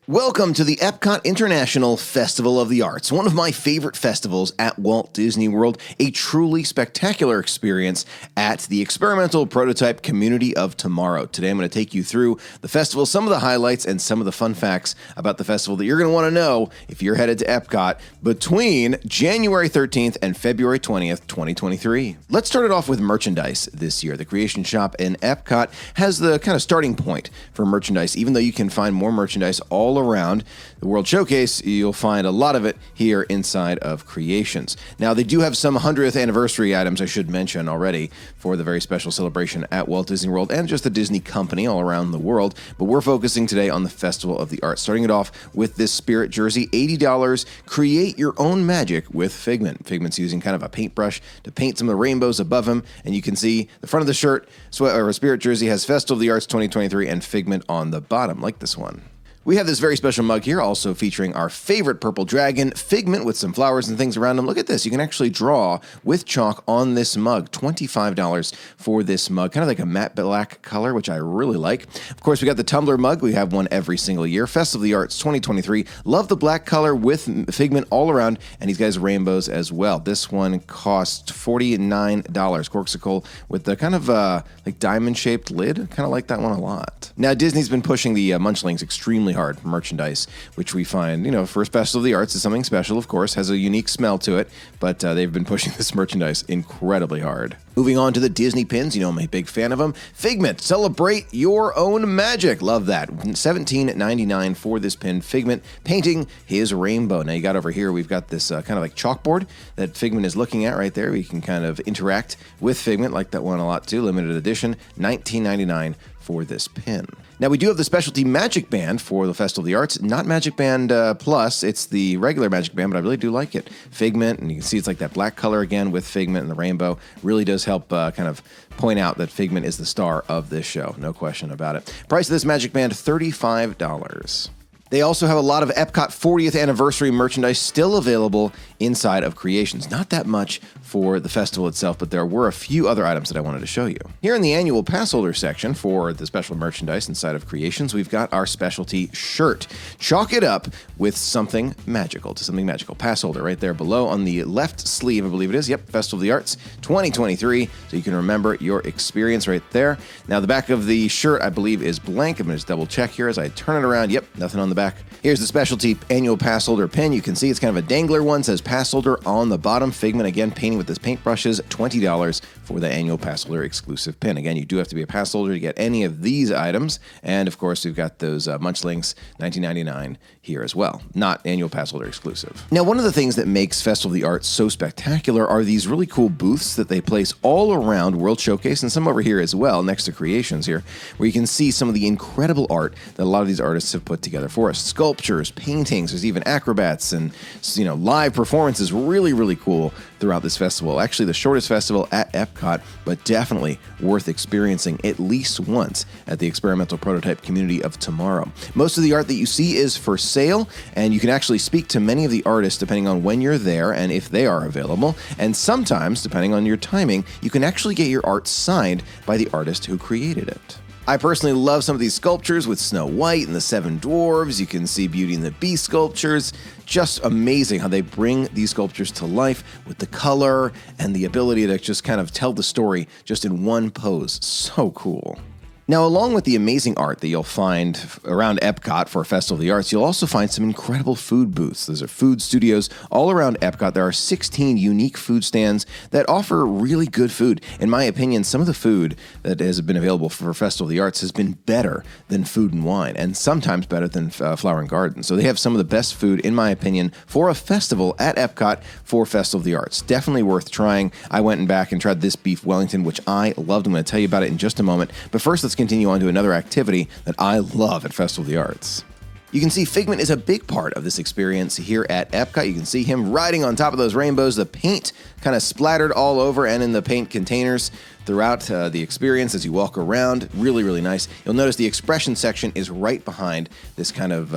Welcome to the Epcot International Festival of the Arts, one of my favorite festivals at Walt Disney World, a truly spectacular experience at the experimental prototype Community of Tomorrow. Today I'm going to take you through the festival, some of the highlights, and some of the fun facts about the festival that you're going to want to know if you're headed to Epcot between January 13th and February 20th, 2023. Let's start it off with merchandise this year. The Creation Shop in Epcot has the kind of starting point for merchandise, even though you can find more merchandise all around the World Showcase. You'll find a lot of it here inside of Creations. Now, they do have some 100th anniversary items I should mention already for the very special celebration at Walt Disney World and just the Disney company all around the world, but we're focusing today on the Festival of the Arts, starting it off with this Spirit jersey, $80. Create your own magic with Figment. Figment's using kind of a paintbrush to paint some of the rainbows above him, and you can see the front of the shirt, or Spirit jersey, has Festival of the Arts 2023 and Figment on the bottom, like this one. We have this very special mug here, also featuring our favorite purple dragon, Figment, with some flowers and things around him. Look at this. You can actually draw with chalk on this mug. $25 for this mug. Kind of like a matte black color, which I really like. Of course, we got the tumbler mug. We have one every single year. Festival of the Arts 2023. Love the black color with Figment all around, and he's got his rainbows as well. This one costs $49. Corksicle with the kind of like diamond-shaped lid. Kind of like that one a lot. Now, Disney's been pushing the Munchlings extremely hard for merchandise, which we find, for Festival of the Arts is something special, of course, has a unique smell to it, but they've been pushing this merchandise incredibly hard. Moving on to the Disney pins, I'm a big fan of them. Figment, celebrate your own magic. Love that. $17.99 for this pin. Figment painting his rainbow. Now you got over here, we've got this kind of like chalkboard that Figment is looking at right there. We can kind of interact with Figment, like that one a lot too. Limited edition, $19.99 for this pin. Now, we do have the specialty Magic Band for the Festival of the Arts. Not Magic Band Plus, it's the regular Magic Band, but I really do like it. Figment, and you can see it's like that black color again with Figment and the rainbow. Really does help kind of point out that Figment is the star of this show. No question about it. Price of this Magic Band, $35. They also have a lot of Epcot 40th anniversary merchandise still available inside of Creations. Not that much for the festival itself, but there were a few other items that I wanted to show you. Here in the annual pass holder section for the special merchandise inside of Creations, we've got our specialty shirt. Chalk it up with something magical, to something magical. Pass holder right there below on the left sleeve, I believe it is. Yep, Festival of the Arts 2023, so you can remember your experience right there. Now, the back of the shirt, I believe, is blank. I'm going to just double check here as I turn it around. Yep, nothing on the back. Here's the specialty annual pass holder pin. You can see it's kind of a dangler one. It says pass holder on the bottom. Figment, again, painting with his paintbrushes. $20 for the annual pass holder exclusive pin. Again, you do have to be a pass holder to get any of these items. And, of course, we've got those Munchlings, $19.99 here as well. Not annual pass holder exclusive. Now, one of the things that makes Festival of the Arts so spectacular are these really cool booths that they place all around World Showcase, and some over here as well, next to Creations here, where you can see some of the incredible art that a lot of these artists have put together for us. Sculptures, paintings, there's even acrobats and, live performances. Really, really cool throughout this festival. Actually, the shortest festival at Epcot, but definitely worth experiencing at least once at the experimental prototype Community of Tomorrow. Most of the art that you see is for sale, and you can actually speak to many of the artists depending on when you're there and if they are available. And sometimes, depending on your timing, you can actually get your art signed by the artist who created it. I personally love some of these sculptures with Snow White and the Seven Dwarves. You can see Beauty and the Beast sculptures. Just amazing how they bring these sculptures to life with the color and the ability to just kind of tell the story just in one pose. So cool. Now, along with the amazing art that you'll find around Epcot for Festival of the Arts, you'll also find some incredible food booths. Those are food studios all around Epcot. There are 16 unique food stands that offer really good food. In my opinion, some of the food that has been available for Festival of the Arts has been better than Food and Wine, and sometimes better than Flower and Garden. So they have some of the best food, in my opinion, for a festival at Epcot for Festival of the Arts. Definitely worth trying. I went back and tried this beef Wellington, which I loved. I'm going to tell you about it in just a moment. But first, let's continue on to another activity that I love at Festival of the Arts. You can see Figment is a big part of this experience here at Epcot. You can see him riding on top of those rainbows, the paint kind of splattered all over and in the paint containers throughout the experience as you walk around. Really, really nice. You'll notice the expression section is right behind this kind of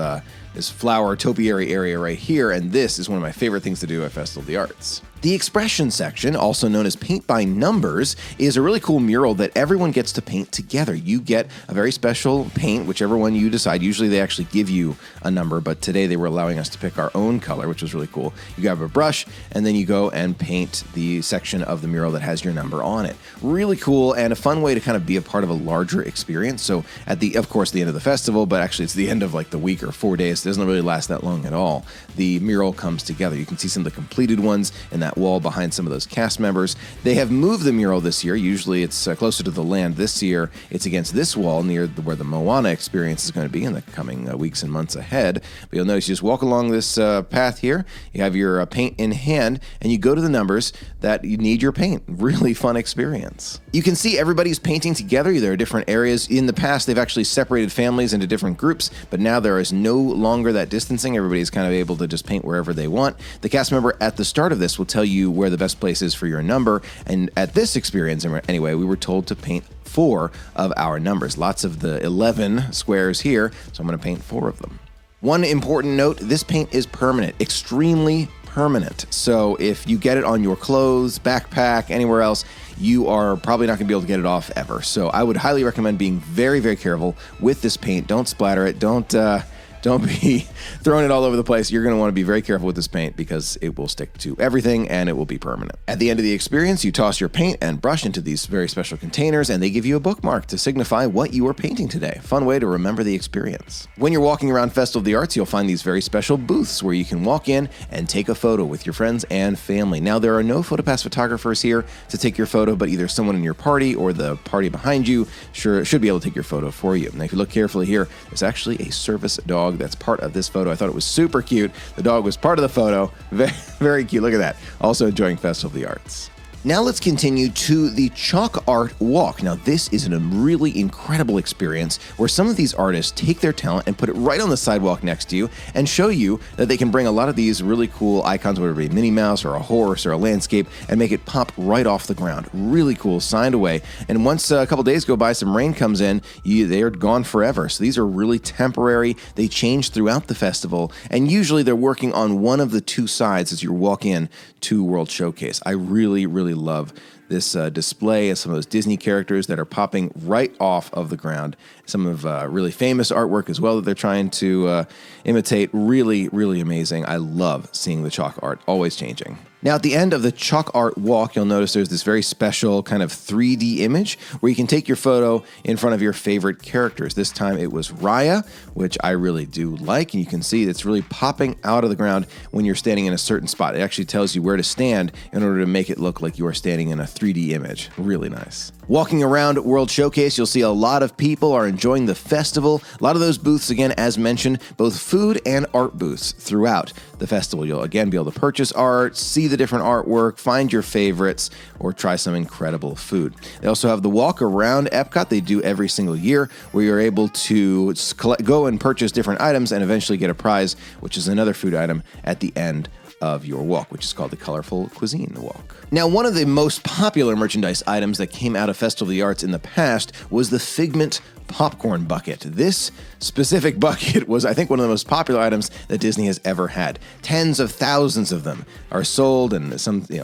this flower topiary area right here, and this is one of my favorite things to do at Festival of the Arts. The expression section, also known as Paint by Numbers, is a really cool mural that everyone gets to paint together. You get a very special paint, whichever one you decide. Usually they actually give you a number, but today they were allowing us to pick our own color, which was really cool. You grab a brush, and then you go and paint the section of the mural that has your number on it. Really cool and a fun way to kind of be a part of a larger experience. So at the end of the festival, but actually it's the end of like the week or 4 days. It doesn't really last that long at all. The mural comes together. You can see some of the completed ones in that wall behind some of those cast members. They have moved the mural this year. Usually it's closer to the land. This year it's against this wall near where the Moana experience is going to be in the coming weeks and months ahead. But you'll notice you just walk along this path here. You have your paint in hand and you go to the numbers that you need your paint. Really fun experience. You can see everybody's painting together. There are different areas. In the past, they've actually separated families into different groups, but now there is no longer that distancing. Everybody's kind of able to just paint wherever they want. The cast member at the start of this will tell you where the best place is for your number, and at this experience, anyway, we were told to paint 4 of our numbers. Lots of the 11 squares here, so I'm going to paint 4 of them. One important note, this paint is permanent, extremely permanent. So if you get it on your clothes, backpack, anywhere else, you are probably not going to be able to get it off ever. So I would highly recommend being very, very careful with this paint. Don't splatter it. Don't be throwing it all over the place. You're going to want to be very careful with this paint because it will stick to everything and it will be permanent. At the end of the experience, you toss your paint and brush into these very special containers and they give you a bookmark to signify what you are painting today. Fun way to remember the experience. When you're walking around Festival of the Arts, you'll find these very special booths where you can walk in and take a photo with your friends and family. Now, there are no PhotoPass photographers here to take your photo, but either someone in your party or the party behind you should be able to take your photo for you. Now, if you look carefully here, there's actually a service dog that's part of this photo. I thought it was super cute. The dog was part of the photo. Very, very cute. Look at that. Also enjoying Festival of the Arts. Now let's continue to the chalk art walk. Now this is a really incredible experience where some of these artists take their talent and put it right on the sidewalk next to you and show you that they can bring a lot of these really cool icons, whether it be Minnie Mouse or a horse or a landscape, and make it pop right off the ground. Really cool, signed away. And once a couple days go by, some rain comes in, they are gone forever. So these are really temporary. They change throughout the festival, and usually they're working on one of the 2 sides as you walk in to World Showcase. I really, really love this display of some of those Disney characters that are popping right off of the ground. Some of really famous artwork as well that they're trying to imitate. Really, really amazing. I love seeing the chalk art, always changing. Now, at the end of the chalk art walk, you'll notice there's this very special kind of 3D image where you can take your photo in front of your favorite characters. This time it was Raya, which I really do like, and you can see it's really popping out of the ground when you're standing in a certain spot. It actually tells you where to stand in order to make it look like you are standing in a 3D image. Really nice. Walking around World Showcase, you'll see a lot of people are enjoying the festival. A lot of those booths, again, as mentioned, both food and art booths throughout the festival. You'll again be able to purchase art, see the different artwork, find your favorites, or try some incredible food. They also have the walk around Epcot they do every single year where you're able to go and purchase different items and eventually get a prize, which is another food item at the end of your walk, which is called the Colorful Cuisine Walk. Now, one of the most popular merchandise items that came out of Festival of the Arts in the past was the Figment popcorn bucket. This specific bucket was, I think, one of the most popular items that Disney has ever had. Tens of thousands of them are sold, and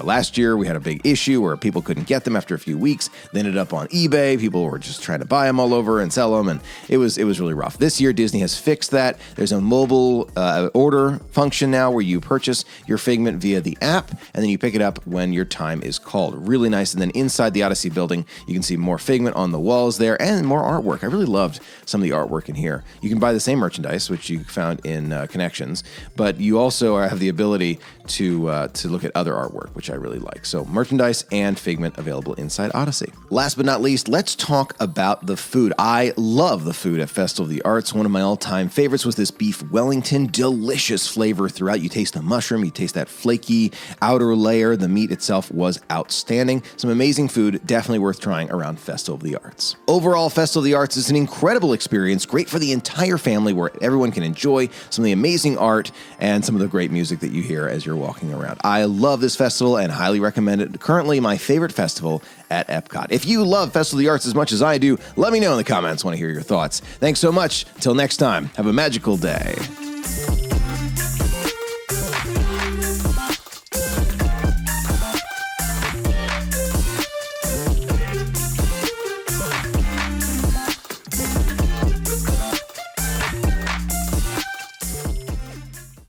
last year we had a big issue where people couldn't get them after a few weeks. They ended up on eBay. People were just trying to buy them all over and sell them, and it was really rough. This year, Disney has fixed that. There's a mobile order function now where you purchase your Figment via the app, and then you pick it up when your time is called. Really nice. And then inside the Odyssey building, you can see more Figment on the walls there and more artwork. I really loved some of the artwork in here. You can buy the same merchandise, which you found in Connections, but you also have the ability to look at other artwork, which I really like. So merchandise and Figment available inside Odyssey. Last but not least, let's talk about the food. I love the food at Festival of the Arts. One of my all-time favorites was this beef Wellington. Delicious flavor throughout. You taste the mushroom, you taste that flaky outer layer. The meat itself was outstanding. Some amazing food, definitely worth trying around Festival of the Arts. Overall, Festival of the Arts is an incredible experience, great for the entire family, where everyone can enjoy some of the amazing art and some of the great music that you hear as you're walking around. I love this festival and highly recommend it. Currently my favorite festival at Epcot. If you love Festival of the Arts as much as I do, let me know in the comments. I want to hear your thoughts. Thanks so much. Till next time, have a magical day.